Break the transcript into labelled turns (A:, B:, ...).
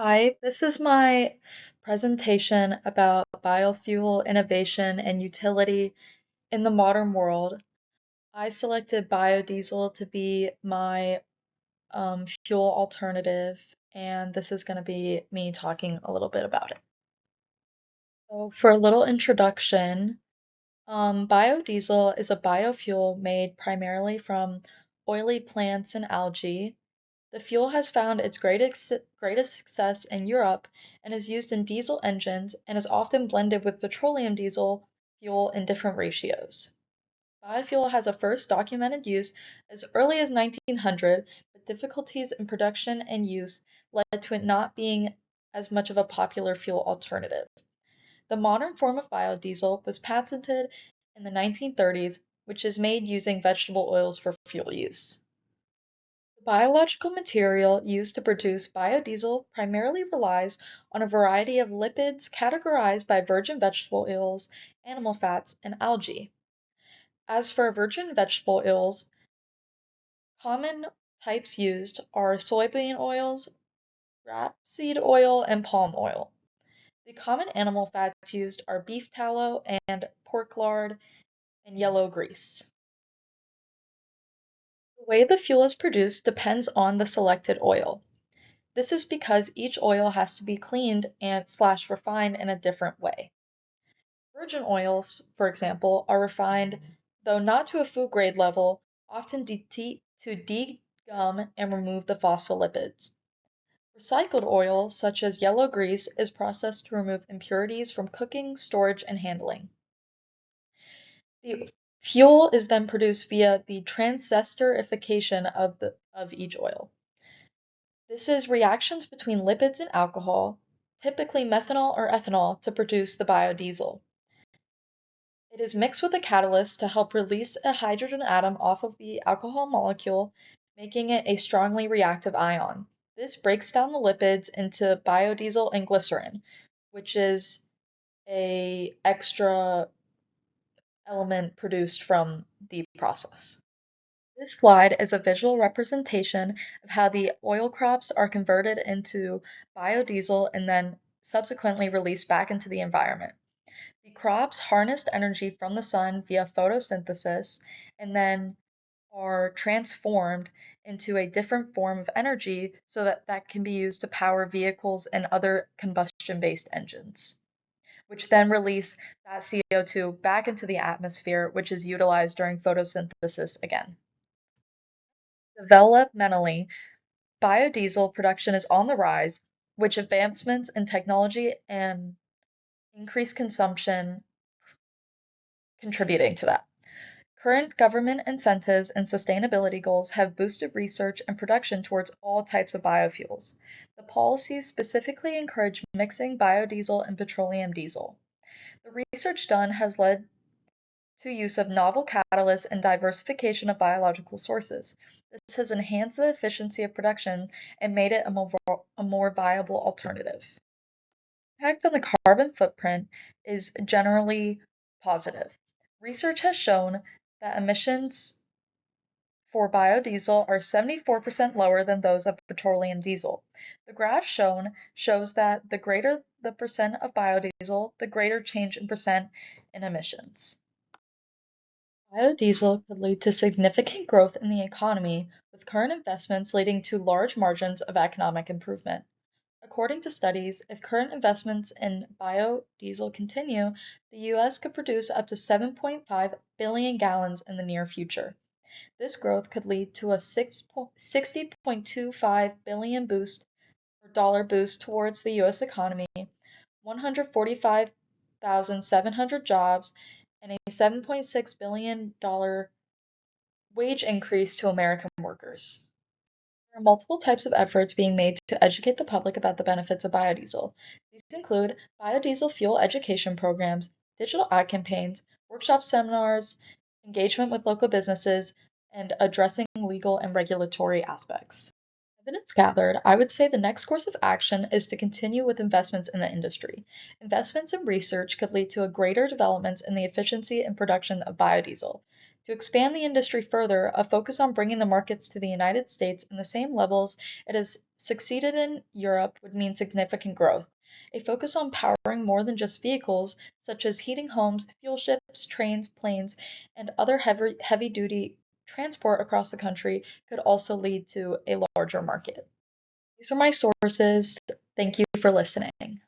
A: Hi, this is my presentation about biofuel innovation and utility in the modern world. I selected biodiesel to be my fuel alternative, and this is going to be me talking a little bit about it. So, for a little introduction, biodiesel is a biofuel made primarily from oily plants and algae. The fuel has found its greatest success in Europe and is used in diesel engines and is often blended with petroleum diesel fuel in different ratios. Biofuel has a first documented use as early as 1900, but difficulties in production and use led to it not being as much of a popular fuel alternative. The modern form of biodiesel was patented in the 1930s, which is made using vegetable oils for fuel use. The biological material used to produce biodiesel primarily relies on a variety of lipids categorized by virgin vegetable oils, animal fats, and algae. As for virgin vegetable oils, common types used are soybean oils, rapeseed oil, and palm oil. The common animal fats used are beef tallow and pork lard and yellow grease. The way the fuel is produced depends on the selected oil. This is because each oil has to be cleaned and/slash refined in a different way. Virgin oils, for example, are refined, though not to a food grade level, often to degum and remove the phospholipids. Recycled oil, such as yellow grease, is processed to remove impurities from cooking, storage, and handling. The fuel is then produced via the transesterification of each oil. This is reactions between lipids and alcohol, typically methanol or ethanol, to produce the biodiesel. It is mixed with a catalyst to help release a hydrogen atom off of the alcohol molecule, making it a strongly reactive ion. This breaks down the lipids into biodiesel and glycerin, which is a extra element produced from the process. This slide is a visual representation of how the oil crops are converted into biodiesel and then subsequently released back into the environment. The crops harnessed energy from the sun via photosynthesis and then are transformed into a different form of energy so that that can be used to power vehicles and other combustion-based engines, which then release that CO2 back into the atmosphere, which is utilized during photosynthesis again. Developmentally, biodiesel production is on the rise, which advancements in technology and increased consumption contributing to that. Current government incentives and sustainability goals have boosted research and production towards all types of biofuels. The policies specifically encourage mixing biodiesel and petroleum diesel. The research done has led to use of novel catalysts and diversification of biological sources. This has enhanced the efficiency of production and made it a more viable alternative. Impact on the carbon footprint is generally positive. Research has shown that emissions for biodiesel are 74% lower than those of petroleum diesel. The graph shown shows that the greater the percent of biodiesel, the greater change in percent in emissions. Biodiesel could lead to significant growth in the economy, with current investments leading to large margins of economic improvement. According to studies, if current investments in biodiesel continue, the US could produce up to 7.5 billion gallons in the near future. This growth could lead to a 60.25 billion boost or dollar boost towards the US economy, 145,700 jobs, and a $7.6 billion wage increase to American workers. There are multiple types of efforts being made to educate the public about the benefits of biodiesel. These include biodiesel fuel education programs, digital ad campaigns, workshop seminars, engagement with local businesses, and addressing legal and regulatory aspects. Evidence gathered, I would say the next course of action is to continue with investments in the industry. Investments in research could lead to a greater developments in the efficiency and production of biodiesel. To expand the industry further, a focus on bringing the markets to the United States in the same levels it has succeeded in Europe would mean significant growth. A focus on powering more than just vehicles, such as heating homes, fuel ships, trains, planes, and other heavy duty transport across the country, could also lead to a larger market. These are my sources. Thank you for listening.